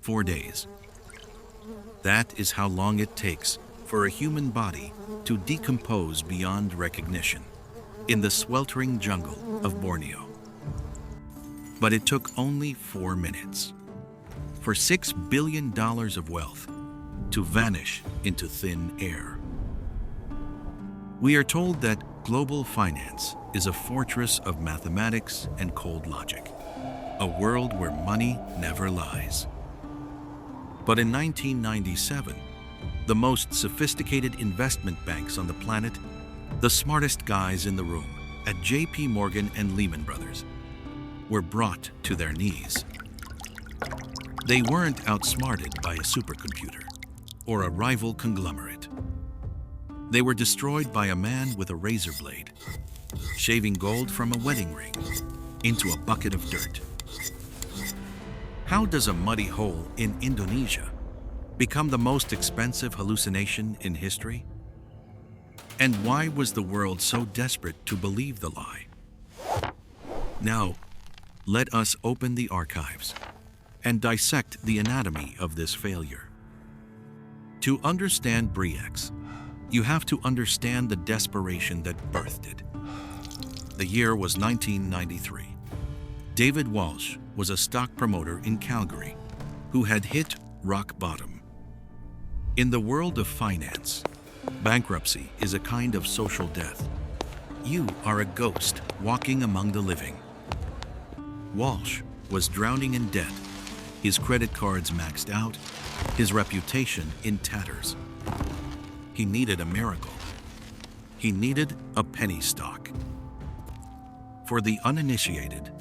4 days. That is how long it takes for a human body to decompose beyond recognition in the sweltering jungle of Borneo. But it took only 4 minutes for $6 billion of wealth to vanish into thin air. We are told that global finance is a fortress of mathematics and cold logic, a world where money never lies. But in 1997, the most sophisticated investment banks on the planet, the smartest guys in the room at JP Morgan and Lehman Brothers, were brought to their knees. They weren't outsmarted by a supercomputer or a rival conglomerate. They were destroyed by a man with a razorblade, shaving gold from a wedding ring into a bucket of dirt. How does a muddy hole in Indonesia become the most expensive hallucination in history? And why was the world so desperate to believe the lie? Now, let us open the archives and dissect the anatomy of this failure. To understand Bre-X, you have to understand the desperation that birthed it. The year was 1993. David Walsh was a stock promoter in Calgary who had hit rock bottom. In the world of finance, bankruptcy is a kind of social death. You are a ghost walking among the living. Walsh was drowning in debt, his credit cards maxed out, his reputation in tatters. He needed a miracle. He needed a penny stock. For the uninitiated,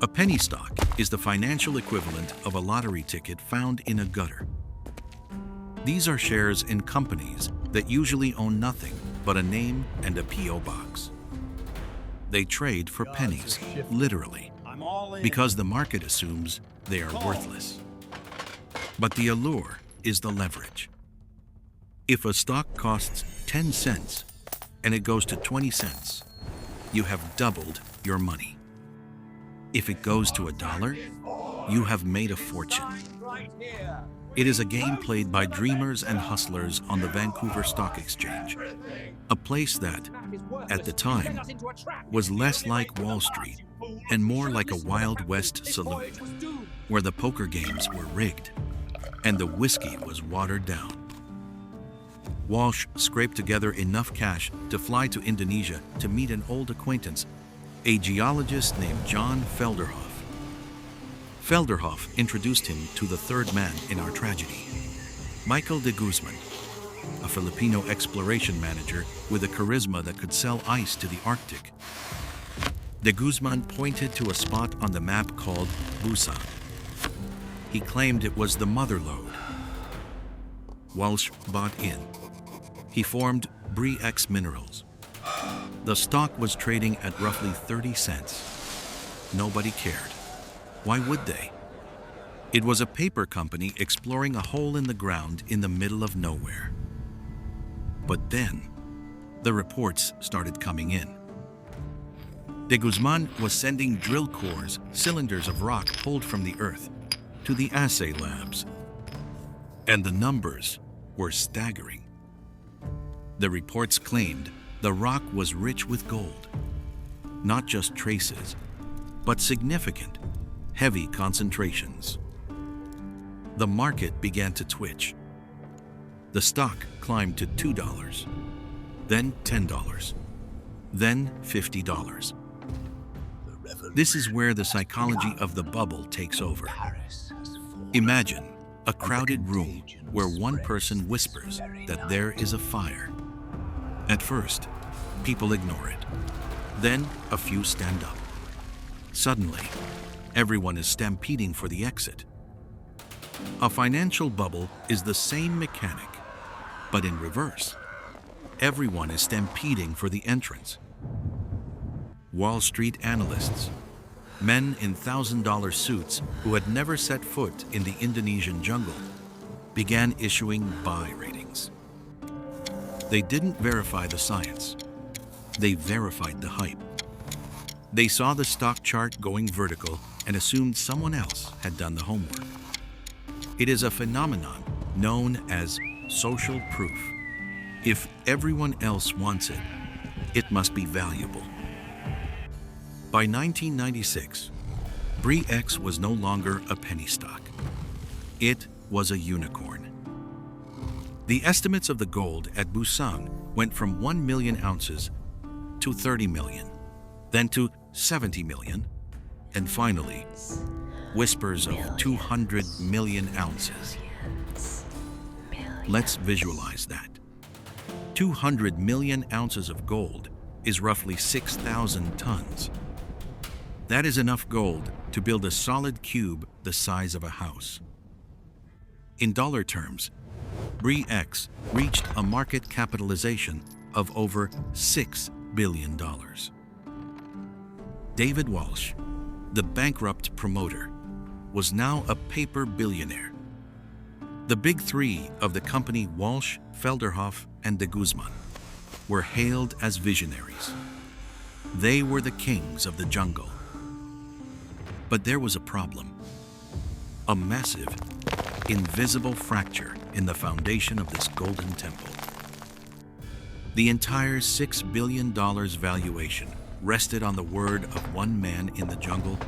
a penny stock is the financial equivalent of a lottery ticket found in a gutter. These are shares in companies that usually own nothing but a name and a P.O. box. They trade for pennies, literally, because the market assumes they are worthless. But the allure is the leverage. If a stock costs 10 cents and it goes to 20 cents, you have doubled your money. If it goes to $1, you have made a fortune. It is a game played by dreamers and hustlers on the Vancouver Stock Exchange, a place that, at the time, was less like Wall Street and more like a Wild West saloon, where the poker games were rigged and the whiskey was watered down. Walsh scraped together enough cash to fly to Indonesia to meet an old acquaintance, a geologist named John Felderhoff. Felderhoff introduced him to the third man in our tragedy, Michael de Guzman, a Filipino exploration manager with a charisma that could sell ice to the Arctic. De Guzman pointed to a spot on the map called Busang. He claimed it was the mother lode. Walsh bought in. He formed Bre-X Minerals. The stock was trading at roughly 30 cents. Nobody cared. Why would they? It was a paper company exploring a hole in the ground in the middle of nowhere. But then, the reports started coming in. De Guzman was sending drill cores, cylinders of rock pulled from the earth, to the assay labs. And the numbers were staggering. The reports claimed the rock was rich with gold. Not just traces, but significant, heavy concentrations. The market began to twitch. The stock climbed to $2, then $10, then $50. This is where the psychology of the bubble takes over. Imagine a crowded room where one person whispers that there is a fire. At first, people ignore it. Then a few stand up. Suddenly, everyone is stampeding for the exit. A financial bubble is the same mechanic, but in reverse. Everyone is stampeding for the entrance. Wall Street analysts, men in $1,000 suits who had never set foot in the Indonesian jungle, began issuing buy ratings. They didn't verify the science. They verified the hype. They saw the stock chart going vertical and assumed someone else had done the homework. It is a phenomenon known as social proof. If everyone else wants it, it must be valuable. By 1996, Bre-X was no longer a penny stock. It was a unicorn. The estimates of the gold at Busang went from 1 million ounces to 30 million, then to 70 million, and finally, whispers of 200 million ounces. Let's visualize that. 200 million ounces of gold is roughly 6,000 tons. That is enough gold to build a solid cube the size of a house. In dollar terms, Bre-X reached a market capitalization of over $6 billion. David Walsh, the bankrupt promoter, was now a paper billionaire. The big three of the company, Walsh, Felderhoff, and de Guzman, were hailed as visionaries. They were the kings of the jungle. But there was a problem. A massive, invisible fracture in the foundation of this golden temple. The entire $6 billion valuation rested on the word of one man in the jungle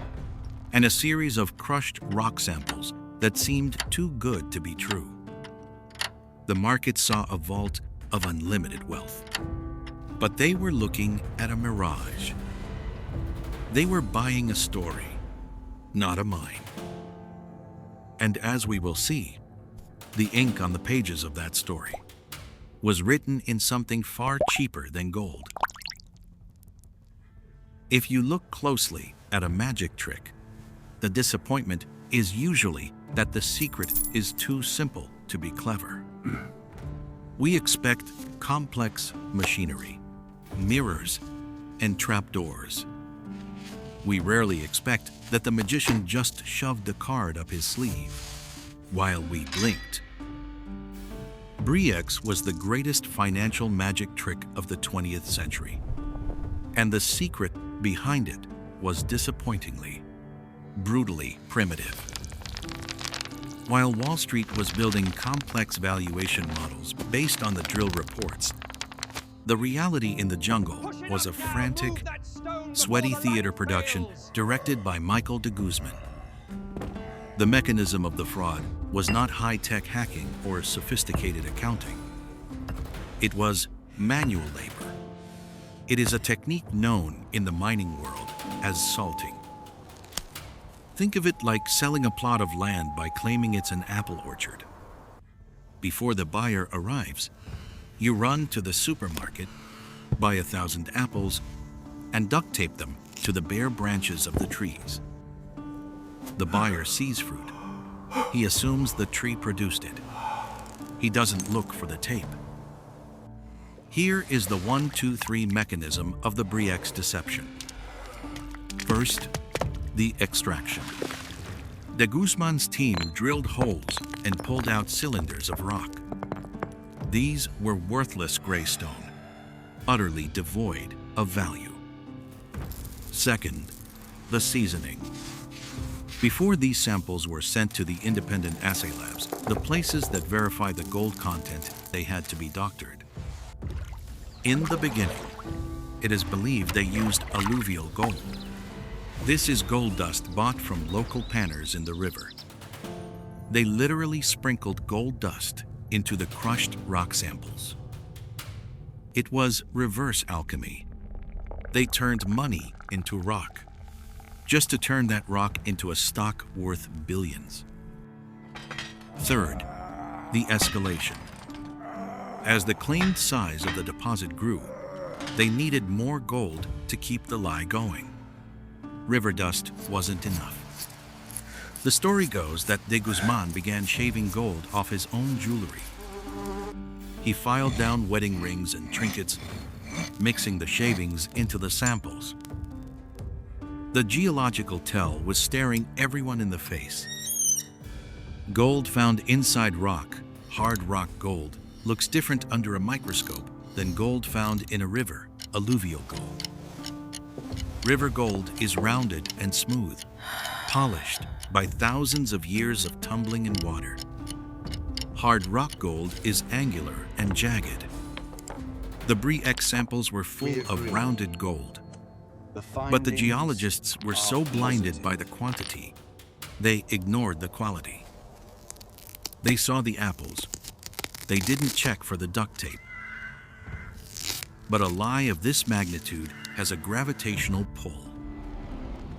and a series of crushed rock samples that seemed too good to be true. The market saw a vault of unlimited wealth. But they were looking at a mirage. They were buying a story, not a mine. And as we will see, the ink on the pages of that story was written in something far cheaper than gold. If you look closely at a magic trick, the disappointment is usually that the secret is too simple to be clever. We expect complex machinery, mirrors, and trapdoors. We rarely expect that the magician just shoved a card up his sleeve while we blinked. Bre-X was the greatest financial magic trick of the 20th century, and the secret behind it was disappointingly, brutally primitive. While Wall Street was building complex valuation models based on the drill reports, the reality in the jungle was a frantic, sweaty theater production directed by Michael de Guzman. The mechanism of the fraud was not high-tech hacking or sophisticated accounting. It was manual labor. It is a technique known in the mining world as salting. Think of it like selling a plot of land by claiming it's an apple orchard. Before the buyer arrives, you run to the supermarket, buy 1,000 apples, and duct tape them to the bare branches of the trees. The buyer sees fruit. He assumes the tree produced it. He doesn't look for the tape. Here is the 1-2-3 mechanism of the Bre-X deception. First, the extraction. De Guzman's team drilled holes and pulled out cylinders of rock. These were worthless gray stone, utterly devoid of value. Second, the seasoning. Before these samples were sent to the independent assay labs, the places that verify the gold content, they had to be doctored. In the beginning, it is believed they used alluvial gold. This is gold dust bought from local panners in the river. They literally sprinkled gold dust into the crushed rock samples. It was reverse alchemy. They turned money into rock, just to turn that rock into a stock worth billions. Third, the escalation. As the claimed size of the deposit grew, they needed more gold to keep the lie going. River dust wasn't enough. The story goes that de Guzman began shaving gold off his own jewelry. He filed down wedding rings and trinkets, mixing the shavings into the samples. The geological tell was staring everyone in the face. Gold found inside rock, hard rock gold, looks different under a microscope than gold found in a river, alluvial gold. River gold is rounded and smooth. polished by thousands of years of tumbling in water. Hard rock gold is angular and jagged. The Bre-X samples were full of rounded gold. But the geologists were so blinded by the quantity, they ignored the quality. They saw the apples. They didn't check for the duct tape. But a lie of this magnitude has a gravitational pull.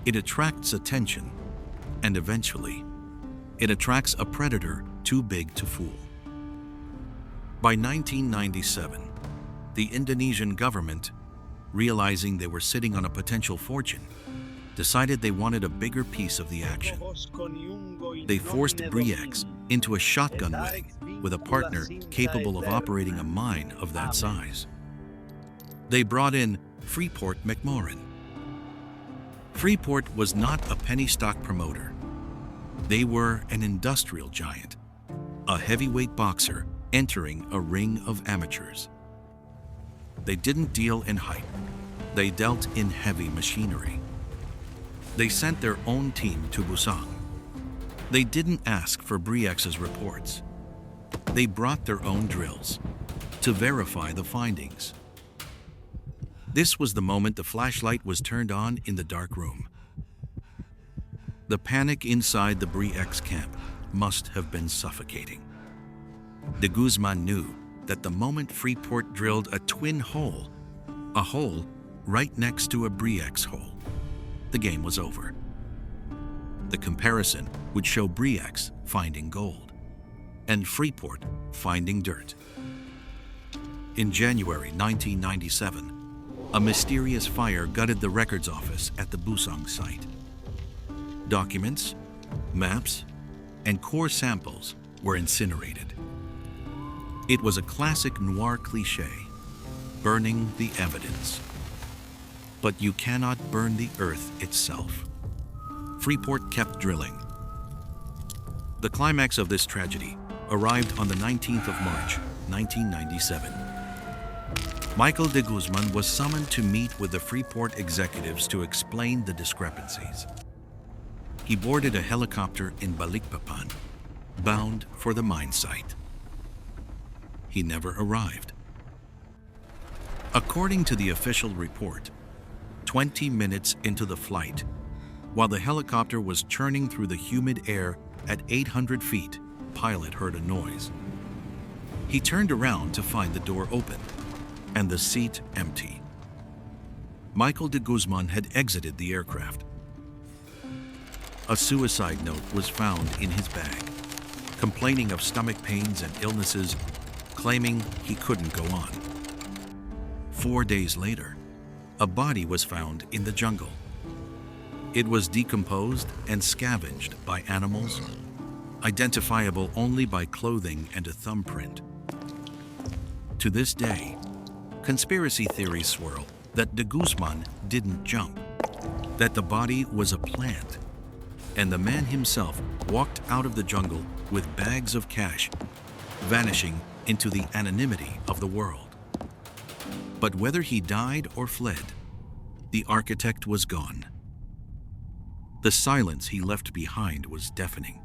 It attracts attention, and eventually, it attracts a predator too big to fool. By 1997, the Indonesian government, realizing they were sitting on a potential fortune, decided they wanted a bigger piece of the action. They forced Bre-X into a shotgun wedding with a partner capable of operating a mine of that size. They brought in Freeport McMoran. Freeport was not a penny stock promoter. They were an industrial giant, a heavyweight boxer entering a ring of amateurs. They didn't deal in hype. They dealt in heavy machinery. They sent their own team to Busang. They didn't ask for Bre-X's reports. They brought their own drills to verify the findings. This was the moment the flashlight was turned on in the dark room. The panic inside the Bre-X camp must have been suffocating. De Guzman knew that the moment Freeport drilled a twin hole, a hole right next to a Bre-X hole, the game was over. The comparison would show Bre-X finding gold and Freeport finding dirt. In January 1997, a mysterious fire gutted the records office at the Busang site. Documents, maps, and core samples were incinerated. It was a classic noir cliché, burning the evidence. But you cannot burn the earth itself. Freeport kept drilling. The climax of this tragedy arrived on the 19th of March, 1997. Michael de Guzman was summoned to meet with the Freeport executives to explain the discrepancies. He boarded a helicopter in Balikpapan, bound for the mine site. He never arrived. According to the official report, 20 minutes into the flight, while the helicopter was churning through the humid air at 800 feet, pilot heard a noise. He turned around to find the door open and the seat empty. Michael de Guzman had exited the aircraft. A suicide note was found in his bag, complaining of stomach pains and illnesses, claiming he couldn't go on. 4 days later, a body was found in the jungle. It was decomposed and scavenged by animals, identifiable only by clothing and a thumbprint. To this day, conspiracy theories swirl that de Guzman didn't jump, that the body was a plant, and the man himself walked out of the jungle with bags of cash, vanishing into the anonymity of the world. But whether he died or fled, the architect was gone. The silence he left behind was deafening.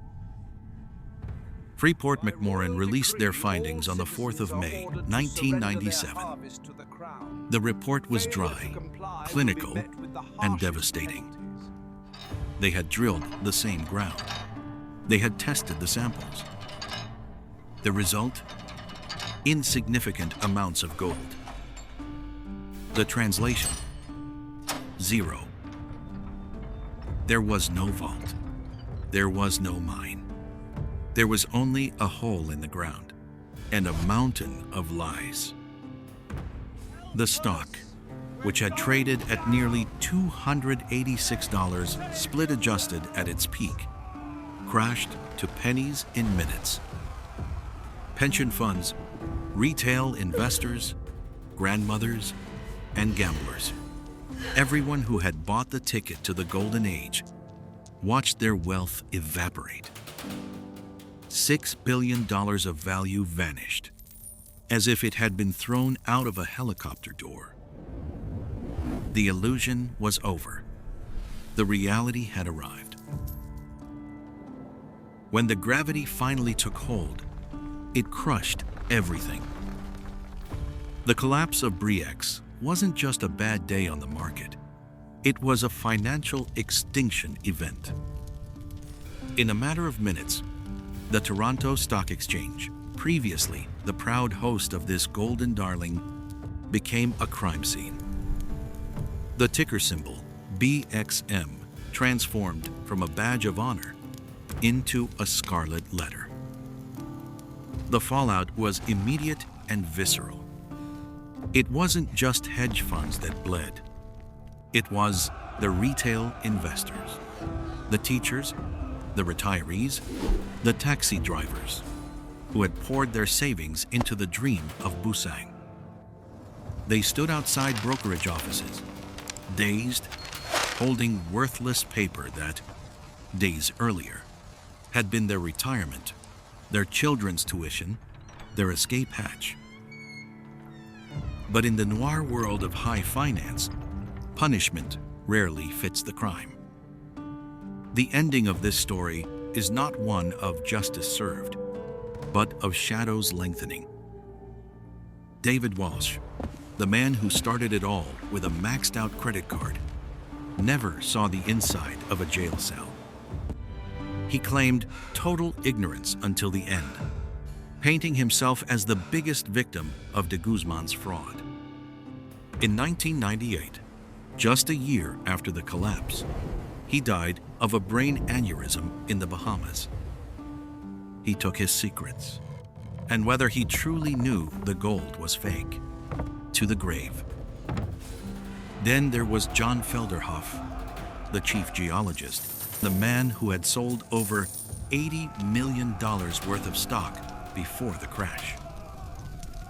Freeport McMoran released their findings on the 4th of May, 1997. The report was dry, clinical, and devastating. They had drilled the same ground. They had tested the samples. The result? Insignificant amounts of gold. The translation? 0. There was no vault. There was no mine. There was only a hole in the ground and a mountain of lies. The stock, which had traded at nearly $286 split adjusted at its peak, crashed to pennies in minutes. Pension funds, retail investors, grandmothers, and gamblers, everyone who had bought the ticket to the golden age, watched their wealth evaporate. $6 billion of value vanished, as if it had been thrown out of a helicopter door. The illusion was over. The reality had arrived. When the gravity finally took hold, it crushed everything. The collapse of Bre-X wasn't just a bad day on the market. It was a financial extinction event. In a matter of minutes, the Toronto Stock Exchange, previously the proud host of this golden darling, became a crime scene. The ticker symbol, BXM, transformed from a badge of honor into a scarlet letter. The fallout was immediate and visceral. It wasn't just hedge funds that bled. It was the retail investors, the teachers, the retirees, the taxi drivers, who had poured their savings into the dream of Busang. They stood outside brokerage offices, dazed, holding worthless paper that, days earlier, had been their retirement, their children's tuition, their escape hatch. But in the noir world of high finance, punishment rarely fits the crime. The ending of this story is not one of justice served, but of shadows lengthening. David Walsh, the man who started it all with a maxed-out credit card, never saw the inside of a jail cell. He claimed total ignorance until the end, painting himself as the biggest victim of de Guzman's fraud. In 1998, just a year after the collapse, he died of a brain aneurysm in the Bahamas. He took his secrets, and whether he truly knew the gold was fake, to the grave. Then there was John Felderhoff, the chief geologist, the man who had sold over $80 million worth of stock before the crash.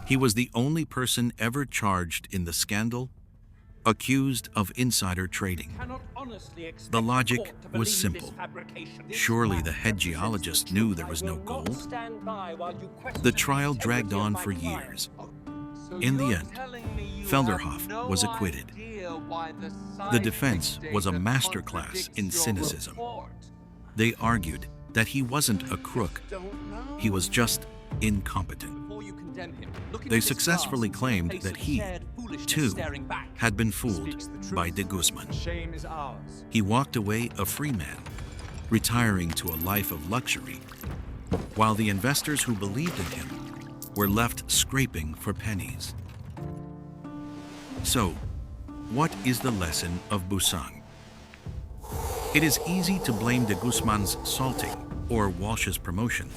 He was the only person ever charged in the scandal, accused of insider trading. The logic was simple. Surely the head geologist knew there was no gold. The trial dragged on for years. In the end, Felderhoff was acquitted. The defense was a masterclass in cynicism. They argued that he wasn't a crook, he was just incompetent. They successfully claimed that he, too, had been fooled by de Guzman. He walked away a free man, retiring to a life of luxury, while the investors who believed in him were left scraping for pennies. So, what is the lesson of Busang? It is easy to blame de Guzman's salting or Walsh's promotion,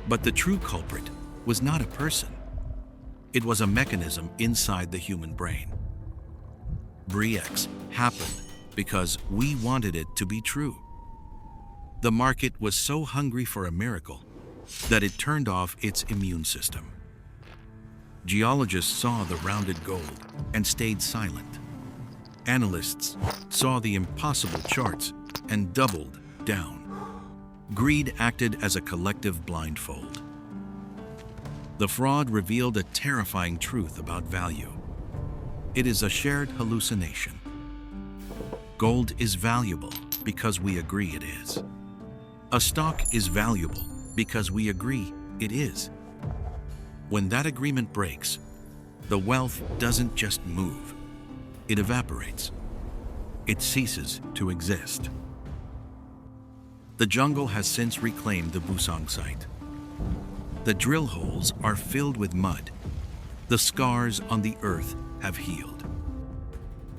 but the true culprit was not a person. It was a mechanism inside the human brain. Bre-X happened because we wanted it to be true. The market was so hungry for a miracle that it turned off its immune system. Geologists saw the rounded gold and stayed silent. Analysts saw the impossible charts and doubled down. Greed acted as a collective blindfold. The fraud revealed a terrifying truth about value. It is a shared hallucination. Gold is valuable because we agree it is. A stock is valuable because we agree it is. When that agreement breaks, the wealth doesn't just move, it evaporates. It ceases to exist. The jungle has since reclaimed the Busang site. The drill holes are filled with mud. The scars on the earth have healed.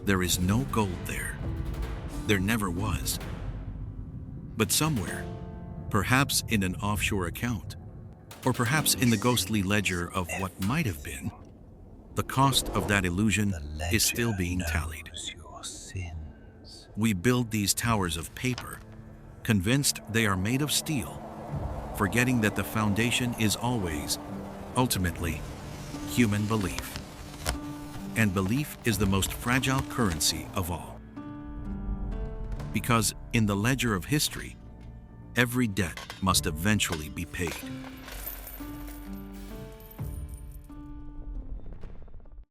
There is no gold there. There never was. But somewhere, perhaps in an offshore account, or perhaps in the ghostly ledger of what might have been, the cost of that illusion is still being tallied. We build these towers of paper, convinced they are made of steel, forgetting that the foundation is always, ultimately, human belief. And belief is the most fragile currency of all. Because in the ledger of history, every debt must eventually be paid.